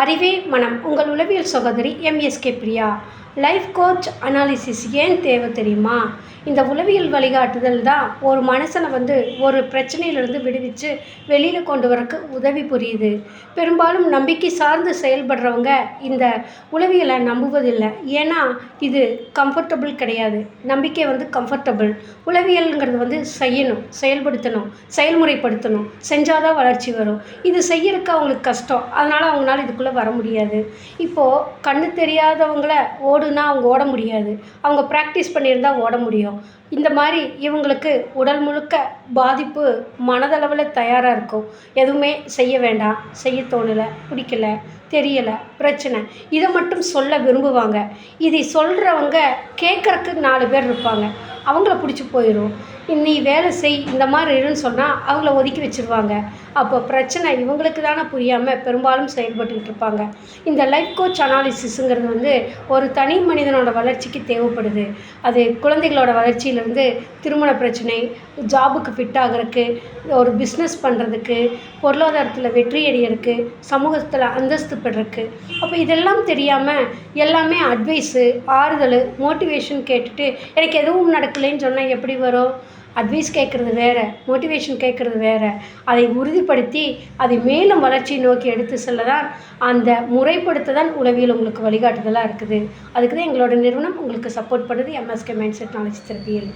அறிவே மனம் உங்கள் உளவியல் சகோதரி MSK Priya. Life coach analysis ஏன் தேவை தெரியுமா? இந்த உளவியல் வழிகாட்டுதல் தான் ஒரு மனுஷனை ஒரு பிரச்சனையிலிருந்து விடுவிச்சு வெளியில் கொண்டு வரக்கு உதவி புரியுது. பெரும்பாலும் நம்பிக்கை சார்ந்து செயல்படுறவங்க இந்த உளவியலை நம்புவதில்லை. ஏன்னா இது கம்ஃபர்டபுள் கிடையாது. நம்பிக்கை கம்ஃபர்டபுள். உளவியலுங்கிறது செய்யணும், செயல்படுத்தணும், செயல்முறைப்படுத்தணும். செஞ்சாதான் வளர்ச்சி வரும். இது செய்யறதுக்கு அவங்களுக்கு கஷ்டம். அதனால் அவங்களால இதுக்குள்ளே வர முடியாது. இப்போது கண்ணு தெரியாதவங்கள ஓடுனா அவங்க ஓட முடியாது. அவங்க ப்ராக்டிஸ் பண்ணியிருந்தால் ஓட முடியும். இந்த மாதிரி இவங்களுக்கு உடல் முழுக்க பாதிப்பு மனதளவில் தயாராக இருக்கும். எதுவுமே செய்ய வேண்டாம், செய்ய தோணலை, பிடிக்கல, தெரியலை, பிரச்சனை, இதை மட்டும் சொல்ல விரும்புவாங்க. இதை சொல்கிறவங்க கேட்குறக்கு 4 பேர் இருப்பாங்க. அவங்கள பிடிச்சி போயிடும். நீ வேலை செய், இந்த மாதிரி இருன்னு சொன்னால் அவங்கள ஒதுக்கி வச்சுருவாங்க. அப்போ பிரச்சனை இவங்களுக்கு தானே புரியாமல் பெரும்பாலும் செயல்பட்டுக்கிட்டு இருப்பாங்க. இந்த லைஃப் கோச் அனாலிசிஸுங்கிறது ஒரு தனி மனிதனோட வளர்ச்சிக்கு தேவைப்படுது. அது குழந்தைகளோட வளர்ச்சியிலேருந்து திருமண பிரச்சனை, ஜாபுக்கு ஃபிட் ஆகிறதுக்கு, ஒரு பிஸ்னஸ் பண்ணுறதுக்கு, பொருளாதாரத்தில் வெற்றி அடையிறதுக்கு, சமூகத்தில் அந்தஸ்து பெறதுக்கு. அப்போ இதெல்லாம் தெரியாமல் எல்லாமே அட்வைஸு, ஆறுதல், மோட்டிவேஷன் கேட்டுட்டு எனக்கு எதுவும் நடக்கலைன்னு சொன்னால் எப்படி வரும்? அட்வைஸ் கேட்குறது வேறு, மோட்டிவேஷன் கேட்குறது வேறு. அதை உறுதிப்படுத்தி அதை மேலும் வளர்ச்சியை நோக்கி எடுத்து செல்ல தான், அந்த முறைப்படுத்த தான் உளவியல் உங்களுக்கு வழிகாட்டுதலாக இருக்குது. அதுக்கு தான் எங்களோட நிறுவனம் உங்களுக்கு சப்போர்ட் பண்ணுது. MSK mind set knowledge தெரபியில்.